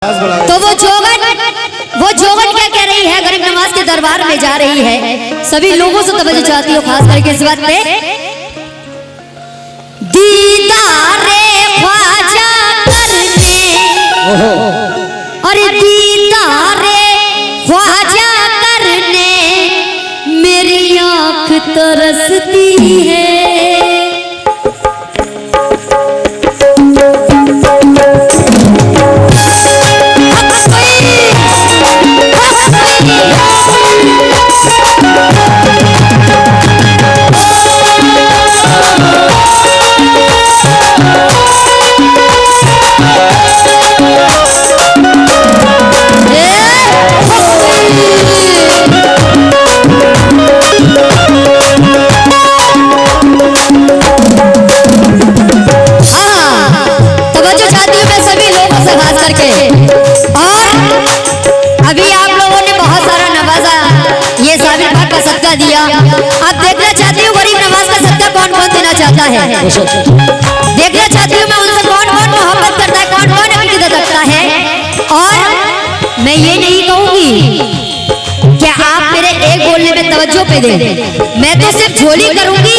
तो वो जोगन क्या कह रही है? गरीब नवाज के दरबार में जा रही है। सभी लोगों से तवज्जो चाहती हूँ, खास करके इस बात पे। दीदारे ख्वाजा करने, अरे दीदारे ख्वाजा करने मेरी आँख तरसती है। दिया आप देखना चाहती हूँ गरीब नवाज का सदका कौन कौन देना चाहता है। देखना चाहती हूँ मैं उनसे कौन कौन मोहब्बत करता है, कौन कौन अकीदत रखता है। और मैं ये नहीं कहूंगी कि आप मेरे एक बोलने में तवज्जो पे दे, मैं तो सिर्फ झोली करूंगी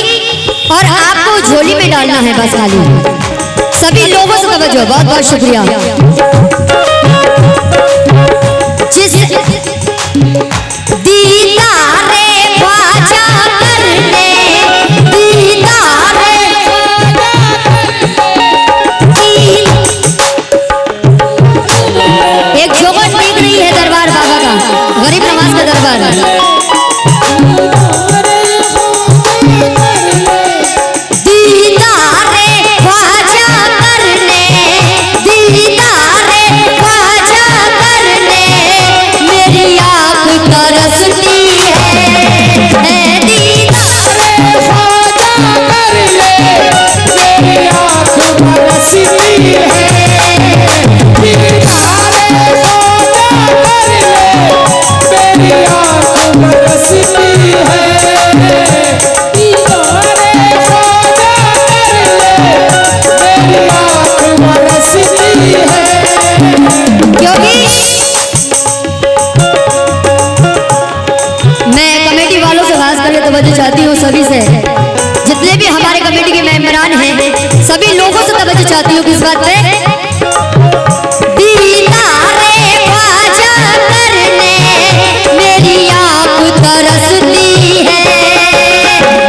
और आपको झोली में डालना है बस खाली। सभी लोगों से तवज्जो, बहुत बहुत शुक्रिया। जिस दीदारे ख्वाजा करने, दीदारे एक जोगन देख रही है दरबार बाबा का, गरीब नवाज का दरबार। दीदारे ख्वाजा करने, दीदारे ख्वाजा करने मेरी आँख तरसती चाहती हूँ सभी से, जितने भी हमारे कमेटी के मेंबरान हैं, सभी लोगों से तवज्जो चाहती हूँ किस बात पे। दीदारे ख्वाजा करने मेरी आँख तरसती है,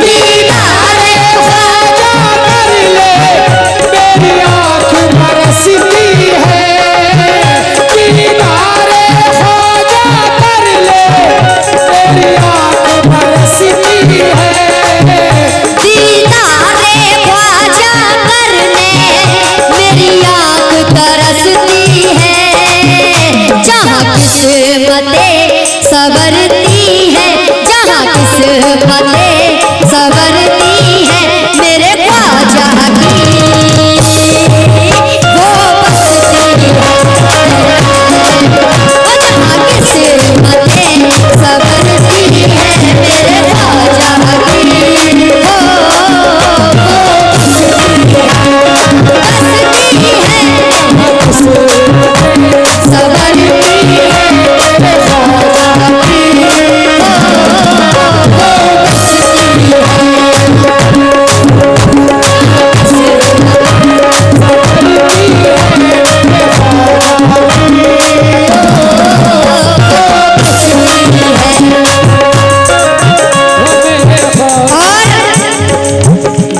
दीदारे ख्वाजा करने मेरी आँख तरसती है, दीदारे ख्वाजा करने मेरी आँख तरसती है। सबरती है जहाँ किस्मतें सबरती है मेरे ख्वाजा की वो बसती है,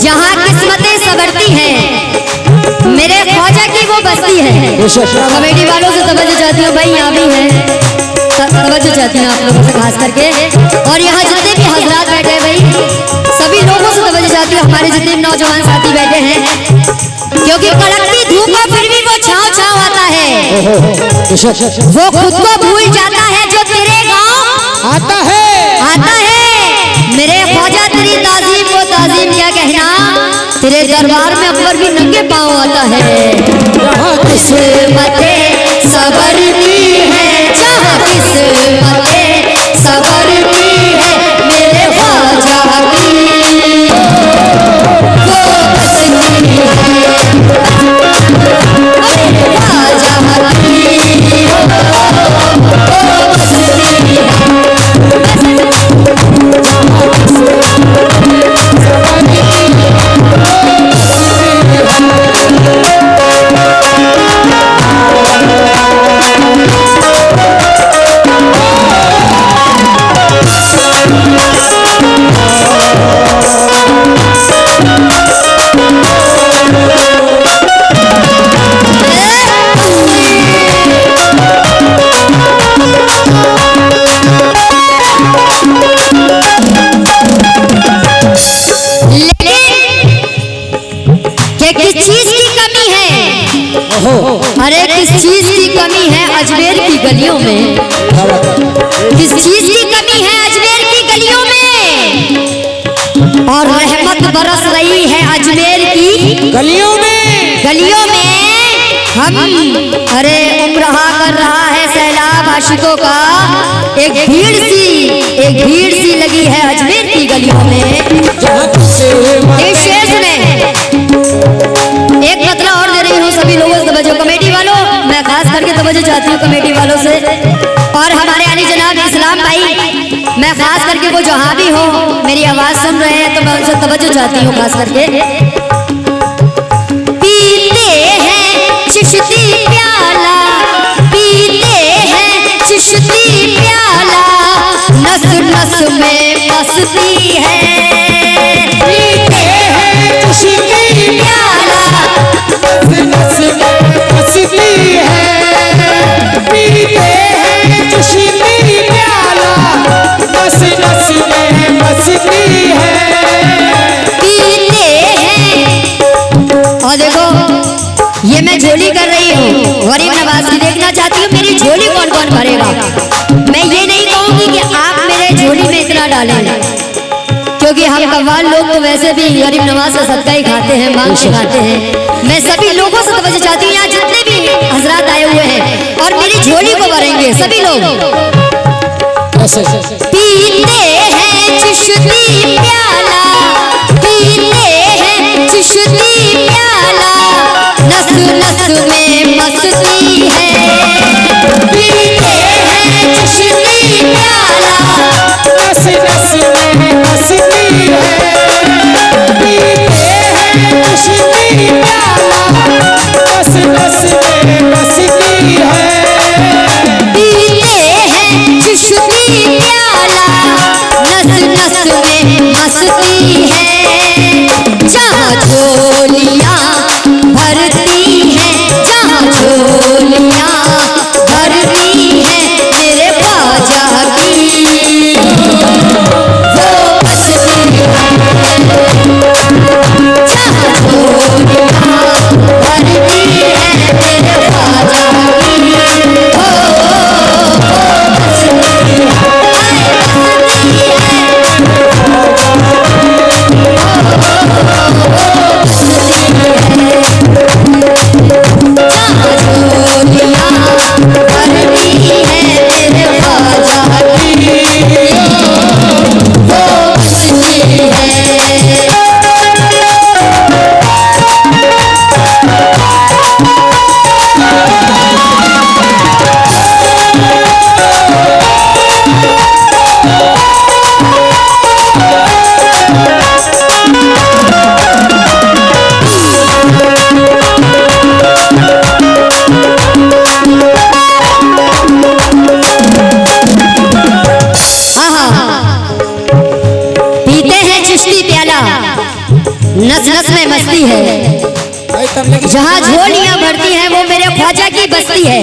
जहाँ किस्मतें सबरती है मेरे ख्वाजा की वो बसती है, सबरती है। कमेटी वालों से तवज्जो चाहती हूँ भाई, यहाँ भी है तवज्जो चाहती हूँ आप लोगों से खास करके। और यहाँ जितने भी हजरात बैठे हैं भाई, सभी लोगों से तवज्जो चाहती हूँ, हमारे जितने नौजवान साथी बैठे हैं, क्योंकि कड़कती धूप में फिर भी वो छाँव छाँव आता है, वो खुद को भूल जाता है जो तेरे गाँव आता है। मेरे ख्वाजा तेरी ताजीम को ताजीम क्या कहना, तेरे दरबार में अकबर भी नंगे पाँव आता है। किस्मतें सबरती है जहाँ किस्मतें सबरती है मेरे ख्वाजा की वो बसती है, मेरे ख्वाजा की अजमेर की गलियों में? किस चीज की कमी है अजमेर की गलियों में? और रहमत बरस रही है अजमेर की गलियों में। गलियों में हम अरे उमराह कर रहा है सैलाब आशिकों का, एक भीड़ सी लगी है अजमेर की गलियों में। एक शेर सुने, एक खतरा और दे रही हूँ सभी लोगों से तवज्जो, कमेटी वालों मैं खास करके तवज्जो चाहती हूँ कमेटी वालों से, और हमारे अली जनाब इस्लाम भाई मैं खास करके वो जहाँ भी हो मेरी आवाज सुन रहे हैं तो मैं उनसे तवज्जो चाहती हूँ खास करके। चिश्ती प्याला पीते हैं, चिश्ती प्याला नस नस में मस्ती है। पीते हैं चिश्ती प्याला नस नस में मस्ती है। पीते हैं चिश्ती प्याला नस नस में मस्ती है। पीते हैं और देखो ये मैं झोली कर रही हूँ गरीब नवाज की, देखना चाहती हूँ मेरी झोली कौन कौन भरेगा। मैं ये नहीं कहूँगी कि आप मेरे झोली में इतना डालें, क्योंकि हम कव्वाल लोग तो वैसे भी गरीब नवाज का सदका ही खाते हैं, मांग के खाते हैं। मैं सभी लोगों से तवज्जो चाहती हूँ, यहाँ जितने भी हजरात आए हुए हैं और मेरी झोली को भरेंगे सभी लोग। पीते हैं चिश्ती प्याला, पीते हैं चिश्ती प्याला नस नस में मस्ती है। पीते हैं चिश्ती प्याला नस नस में मस्ती है। पीते हैं चिश्ती प्याला नस नस में मस्ती है। पीते हैं चिश्ती प्याला नस नस में मस्ती है। जहाँ झोलियाँ भरती हैं, जहाँ झोलियाँ भरती हैं मेरे ख्वाजा की वो बस्ती है। जहाँ झोलियाँ भरती हैं मेरे ख्वाजा की वो बस्ती है। नस नस में मस्ती है। जहाँ झोलियाँ भरती हैं वो मेरे ख्वाजा की बस्ती है।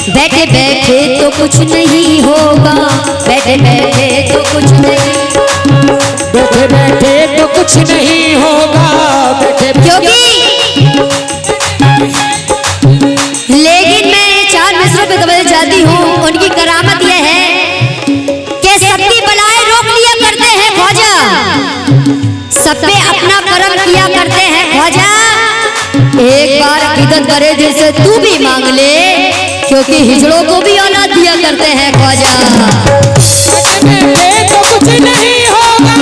बैठे बैठे तो कुछ नहीं होगा, बैठे बैठे तो कुछ नहीं, बैठे बैठे तो कुछ नहीं होगा, क्योंकि लेकिन मैं चार मिसरों पे तवज्जो चाहती हूँ। उनकी करामत यह है कि सबकी बलाएं रोक लिया करते हैं ख्वाजा, सब पे अपना करम किया करते हैं ख्वाजा। एक बार अकीदत करे जैसे तू भी मांग ले, क्योंकि हिजड़ों को भी औलाद दिया करते हैं ख्वाजा। बैठे तो कुछ नहीं होगा,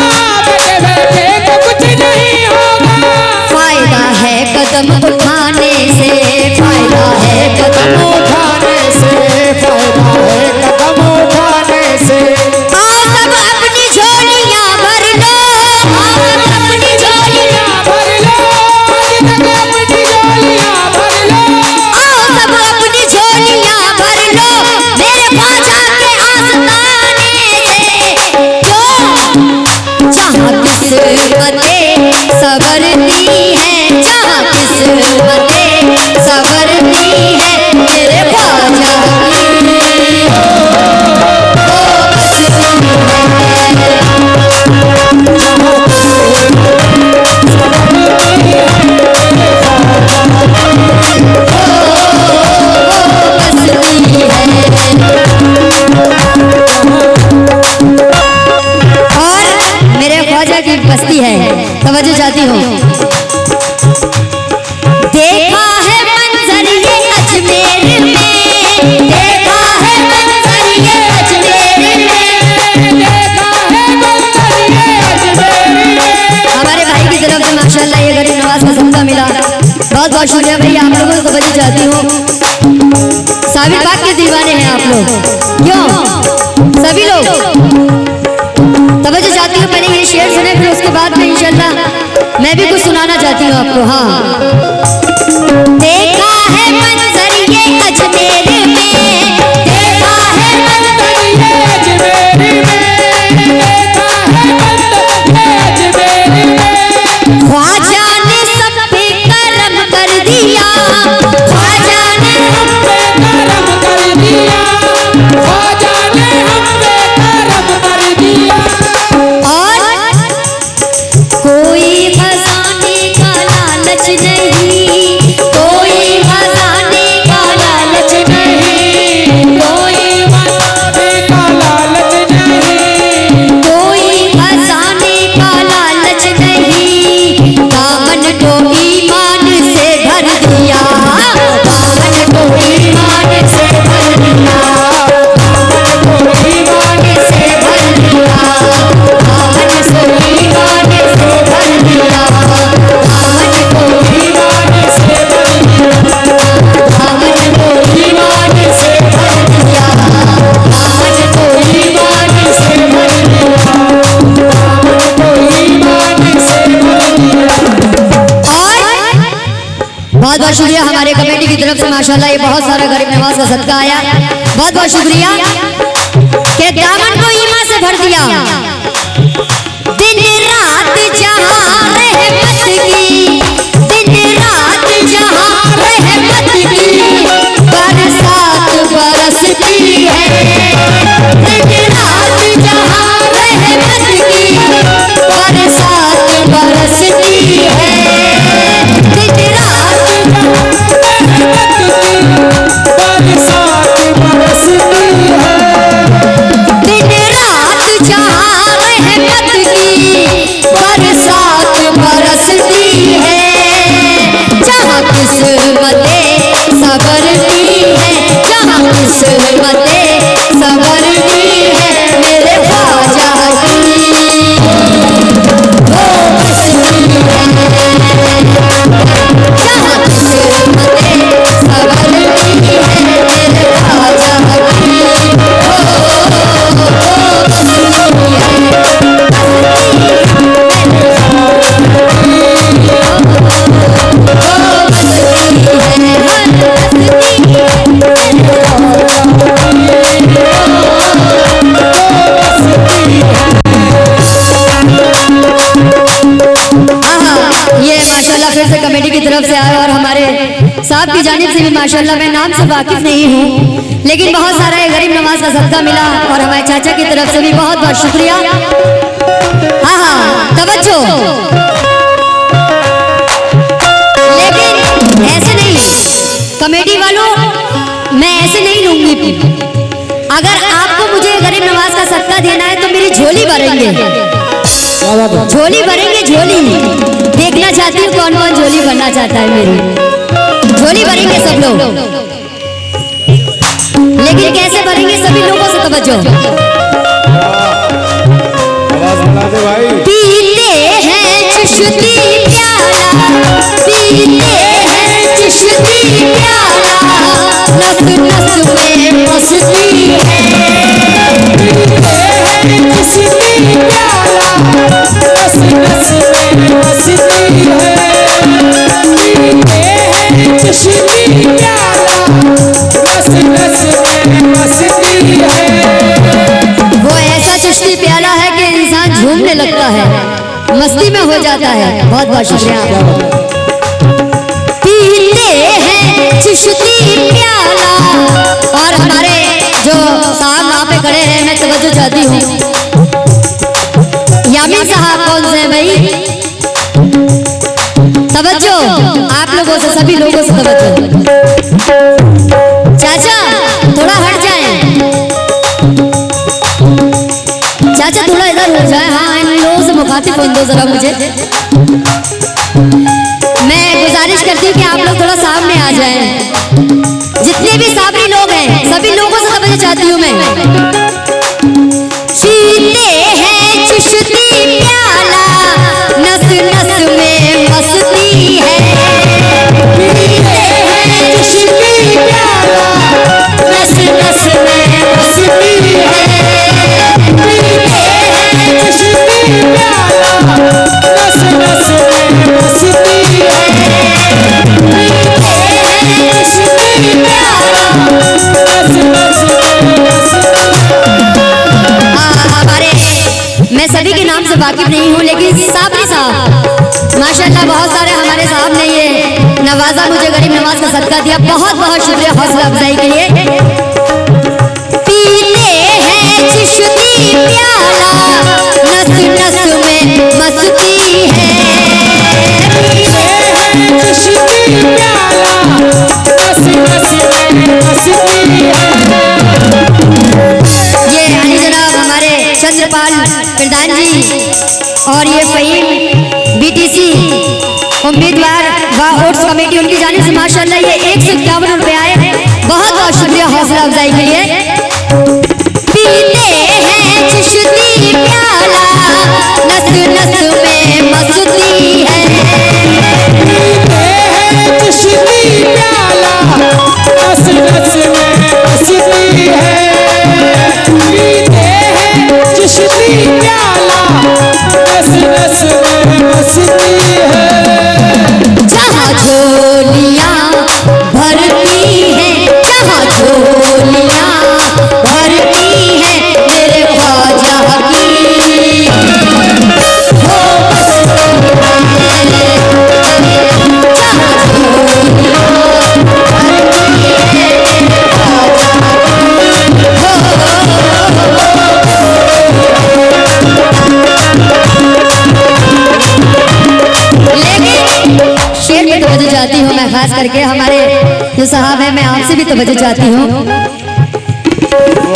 बैठे बैठे तो कुछ नहीं होगा, फायदा है कदम उठाने से, फायदा है कदम उठाने से, फायदा है कदम उठाने से। आओ सब अपनी झोलियां भर लो, आओ सब अपनी झोलियां भर लो, अपनी झोलियां भर लो, आओ सब अपनी झोलियां भर लो मेरे ख्वाजा के आस्ताने से। क्यों चाहती हूँ। देखा है मंजर ये अजमेर में, देखा है मंजर ये अजमेर में, देखा है मंजर ये अजमेर में। हमारे भाई की तरफ से माशाल्लाह ये गरीब नवाज का सदका मिला। बहुत बहुत शुक्रिया भैया, आप लोगों को समझ चाहती हूँ। साबिर बाग के दीवाने हैं आप लोग, क्यों सभी लोग तवज्जो चाहती हूँ। पहले ये शेर सुने, फिर उसके बाद में इंशाल्लाह मैं भी कुछ सुनाना चाहती हूँ आपको। हाँ, देखा है मंजर ये अजमेर में, देखा है मंजर ये अजमेर में, देखा है मंजर ये अजमेर में। ख्वाजा ने सब पे करम कर दिया, ख्वाजा ने हम पे करम कर दिया, ख्वाजा ने हम पे करम कर दिया। और कोई खजाने का लालच नहीं, कोई खजाने का लालच नहीं, कोई खजाने का लालच नहीं, कोई खजाने का लालच नहीं। दामन को ईमान से भर दिया, दामन को ईमान से भर दिया, दामन को ईमान से भर दिया, दामन को ईमान से भर दिया, दामन को ईमान से भर दिया, दामन को ईमान से भर दिया, दामन को ईमान से भर दिया, दामन को ईमान से भर दिया। और बहुत बहुत शुक्रिया हमारे कमेटी की तरफ से माशाल्लाह ये बहुत सारा गरीब नवाज का सदका आया। बहुत बहुत शुक्रिया कि दामन को ईमान से भर दिया। दिन रात जहां रहमत की, दिन रात जहां रहमत की बरसात बरसती है, दिन रात जहां रहमत की बरसात बरसती है, दिन रात बरसात बरसती है, दिन रात जहां रहमत की बरसात बरसती है। जहां किस्मतें संवरती है, जहां किस्मतें संवरती है, मेरे ख्वाजा की वो बसती है। जहां किस्मतें संवरती है, मेरे ख्वाजा की वो बसती ये माशाल्लाह फिर से कमेटी की तरफ से आया और हमारे साहब की जानिब से भी माशाल्लाह मैं नाम से वाकिफ नहीं हूँ, लेकिन बहुत सारा ये गरीब नवाज का सदका मिला और हमारे चाचा की तरफ से भी बहुत बहुत शुक्रिया। हाँ तवज्जो, लेकिन ऐसे नहीं कमेटी वालों, मैं ऐसे नहीं लूंगी। अगर आपको मुझे गरीब नवाज का सदका देना है तो मेरी झोली भरेंगे, झोली भरेंगे, झोली देखना चाहती हूँ कौन कौन झोली भरना चाहता है। मेरी झोली भरेंगे सब लोग, लेकिन कैसे भरेंगे सभी लोगों से तवज्जो। पीते हैं चिश्ती प्याला, पीते हैं चिश्ती प्याला, नस नस में मस्ती है, पीते हैं चिश्ती प्याला, नस नस में मस्ती है, पीते हैं चिश्ती प्याला, नस नस में मस्ती है। वो ऐसा चिश्ती प्याला है कि इंसान झूमने लगता है, मस्ती में हो जाता है। बहुत बहुत शुक्रिया। पीते हैं चिश्ती प्याला, और हमारे जो साहब वहाँ पे खड़े हैं मैं तवज्जो चाहती हूँ। यामीन साहब कौन से हैं भाई? तवज्जो आप लोगों से, सभी लोगों से तवज्जो। चाचा थोड़ा हट जाएं, चाचा थोड़ा इधर हो जाए। हाँ इन लोगों से मुखातिब होने दो जरा मुझे। जितने भी साबरी लोग हैं सभी लोगों से तवज्जो चाहती हूँ मैं। पीते हैं चिश्ती प्याला नस नस में मस्ती है। पीते हैं चिश्ती प्याला नस नस में मस्ती है। पीते हैं चिश्ती प्याला नस नस में मस्ती है। मैं सभी के नाम से वाकिफ नहीं हूँ, लेकिन साबरी साहब माशाल्लाह बहुत सारे हमारे साहब ने ये नवाजा, मुझे गरीब नवाज का सदका दिया। बहुत बहुत शुक्रिया हौसला अफजाई के लिए। पीते हैं चिश्ती प्याला नस नस में मस्ती है। पीते हैं चिश्ती प्याला नस नस में मस्ती है। ये अली जनाब हमारे चंद्रपाल प्रधान जी और ये फहीम बीटीसी उम्मीदवार व वोट्स कमेटी उनकी जानिब से माशाल्लाह ये 151 रुपए आए। बहुत बहुत शुक्रिया हौसला अफजाई के लिए। पीते हैं चिश्ती प्याला नस नस में मस्ती है। पीते हैं चिश्ती प्याला नस नस में मस्ती है। पीते हैं चिश्ती प्याला नस नस में मस्ती है। जहाँ झोलियाँ भरती हैं, जहाँ झोलियाँ भरती हैं मेरे ख्वाजा की हो मस्ती है। जहाँ झोलियाँ भरती हैं मेरे ख्वाजा तवज्जो चाहती हूँ मैं, खास करके हमारे जो साहब हैं मैं आपसे भी तवज्जो चाहती हूँ।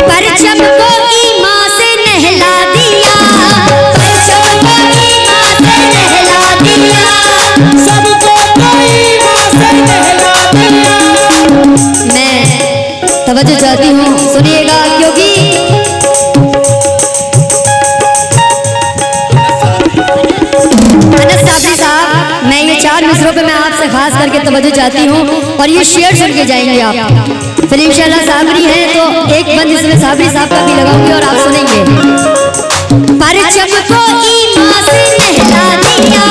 परचम को ईमान से नहला दिया, परचम को ईमान से नहला दिया, सबको ईमान से नहला दिया। मैं तवज्जो चाहती हूँ, सुनिएगा, क्योंकि मैं ये 4 मिसरों पे मैं आपसे खास करके तवज्जो चाहती हूँ और ये शेयर सुन के जाएंगे आप। फिर इंशाल्लाह साबरी है तो एक बंद इसमें साबरी साहब का भी लगाऊंगी और आप सुनेंगे। परचम को ईमान से नहला दिया,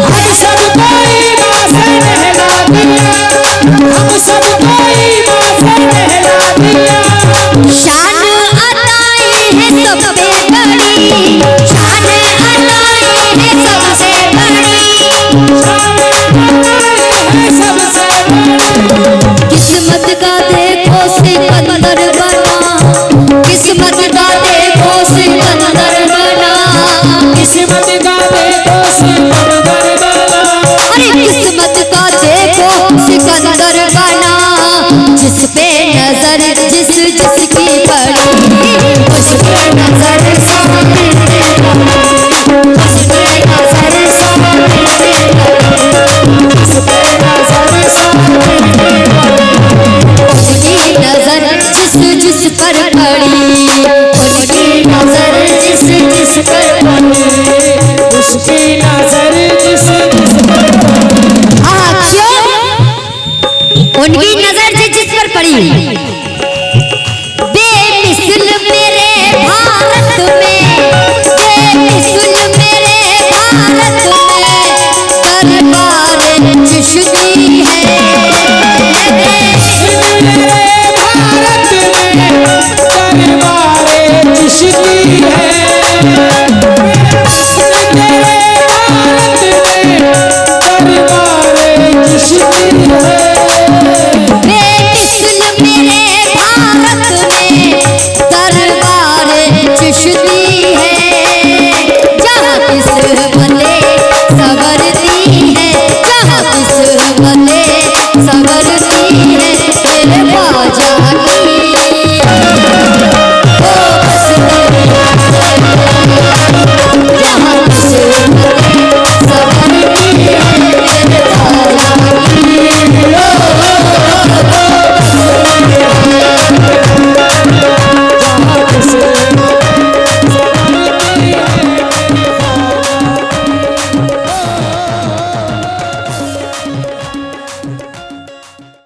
हम सबको ईमान से नहला दिया, हम सबको ईमान से नहला दिया। शान अताएं हैं सबसे बड़ी, शान अताएं हैं सबसे बड़ी, किस्मत का देखो सिकंदर बना, किस्मत का देखो सिकंदर बना, किस्मत का देखो सिकंदर बना। अरे किस्मत का देखो सिकंदर बना, जिस पे नजर जिस जिसकी पड़ी उस पे नजर सबकी पड़ी, उस पे नजर सबकी पड़ी, उस पे नजर सबकी पड़ी, उसकी नजर जिस जिस पर पड़ी, उसकी नजर जिस जिस पर पड़ी, उसकी नजर जिस जिस पर पड़ी। हाँ क्यों? उनकी नजर जिस जिस पर पड़ी